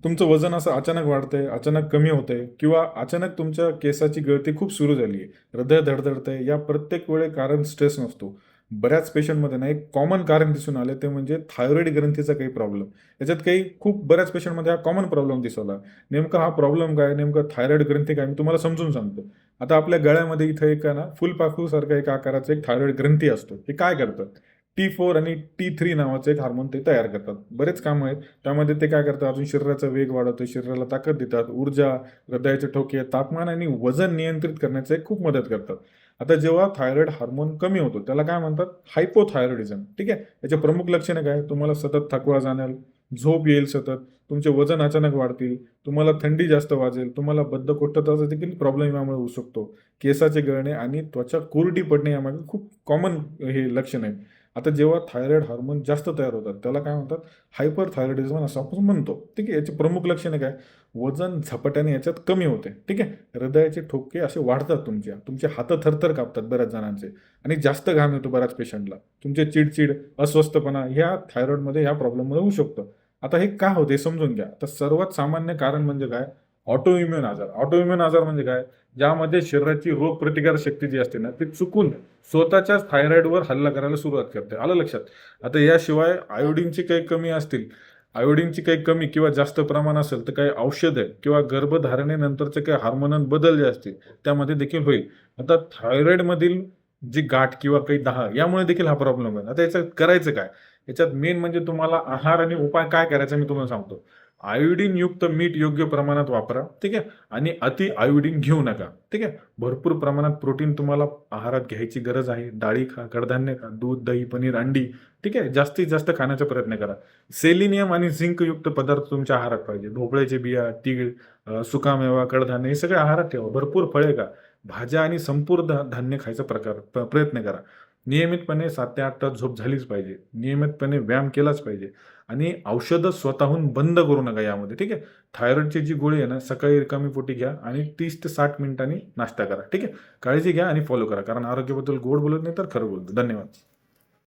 तुमचं वजन असं अचानक वाढतंय, अचानक कमी होतंय किंवा अचानक तुमच्या केसाची गळती खूप सुरू झाली आहे, हृदय धडधडतंय, या प्रत्येक वेळे कारण स्ट्रेस नसतो. बऱ्याच पेशंटमध्ये ना एक कॉमन कारण दिसून आलं ते म्हणजे थायरॉइड ग्रंथीचा काही प्रॉब्लेम. याच्यात काही खूप बऱ्याच पेशंटमध्ये हा कॉमन प्रॉब्लेम दिसवला. नेमका हा प्रॉब्लेम काय, नेमकं थायरॉइड ग्रंथी काय, मी तुम्हाला समजून सांगतो. आता आपल्या गळ्यामध्ये इथं एक आहे ना फुलपाखरूसारखा एक आकाराचा एक थायरॉइड ग्रंथी असतो. हे काय करतं, T4 आणि T3 नावाचं एक हार्मोन ते तयार करतात. बरेच कामं आहेत. त्यामध्ये ते काय करतात, अजून शरीराचा वेग वाढवतं, शरीराला ताकद देतात, ऊर्जा, हृदयाचे ठोके, तापमान आणि वजन नियंत्रित करण्याचं एक खूप मदत करतात. आता जेव्हा थायरॉइड हार्मोन कमी होतो त्याला काय म्हणतात, हायपोथायरॉइडिझम. ठीक आहे. याचे प्रमुख लक्षणं काय, तुम्हाला सतत थकवा जाणवेल, झोप येईल सतत, तुमचे वजन अचानक वाढतील, तुम्हाला थंडी जास्त वाजेल, तुम्हाला बद्धकोष्ठताचा देखील प्रॉब्लेम यामुळे होऊ शकतो, केसाचे गळणे आणि त्वचा कोरडी पडणे यामागे खूप कॉमन हे लक्षण आहेत. आता जेव्हा थायरॉइड हार्मोन जास्त तयार होतात त्याला काय म्हणतात, हायपर थायरॉइडिझम असं आपण म्हणतो. ठीक आहे. याची प्रमुख लक्षणे काय, वजन झपाट्याने याच्यात कमी होते. ठीक आहे. हृदयाचे ठोके असे वाढतात, तुमचे हात थरथर कापतात बऱ्याच जणांचे, आणि जास्त घाम येतो बऱ्याच पेशंटला, तुमचे चिडचिड, अस्वस्थपणा ह्या थायरॉइडमध्ये ह्या प्रॉब्लेममध्ये होऊ शकतं. आता हे का होते समजून घ्या. तर सर्वात सामान्य कारण म्हणजे काय, ऑटोइम्युन आजार. ऑटोइम्युन आजार म्हणजे काय, ज्यामध्ये शरीराची रोगप्रतिकार शक्ती जी असते ना ती चुकून स्वतःच्याच थायरॉइडवर हल्ला करायला सुरुवात करते. आलं लक्षात. आता याशिवाय आयोडीनची काही कमी असतील, आयोडीनची काही कमी किंवा जास्त प्रमाण असेल तर काही औषधं किंवा गर्भधारणेनंतरचे काही हार्मोनल बदल जे असतील त्यामध्ये देखील होईल. आता थायरॉइडमधील जी गाठ किंवा काही दाह यामुळे देखील हा प्रॉब्लेम आहे. आता याच्यात करायचं काय, याच्यात मेन म्हणजे तुम्हाला आहार आणि उपाय काय करायचा मी तुम्हाला सांगतो. आयोडीन युक्त मीठ योग्य प्रमाणात वापरा. ठीक आहे. आणि अति आयोडीन घेऊ नका. ठीक आहे. भरपूर प्रमाणात प्रोटीन तुम्हाला आहारात घ्यायची गरज आहे. डाळी खा, कडधान्य खा, दूध, दही, पनीर, अंडी. ठीक आहे. जास्तीत जास्त खाण्याचा प्रयत्न करा. सेलिनियम आणि झिंक युक्त पदार्थ तुमच्या आहारात पाहिजे. भोपळ्याचे बिया, तीळ, सुकामेवा, कडधान्य हे सगळे आहारात ठेवा. भरपूर फळे खा. भाज्या आणि संपूर्ण धान्य खायचा प्रयत्न करा. नियमितपणे 7 ते 8 तास झोप झालीच पाहिजे. नियमितपणे व्यायाम केलाच पाहिजे. आणि औषधं स्वतःहून बंद करू नका यामध्ये. ठीक आहे. थायरॉइडची जी गोळी आहे ना सकाळी रिकामी पोटी घ्या आणि 30 ते 60 मिनिटांनी नाश्ता करा. ठीक आहे. काळजी घ्या आणि फॉलो करा, कारण आरोग्याबद्दल गोड बोलत नाही तर खरं बोलतो. धन्यवाद.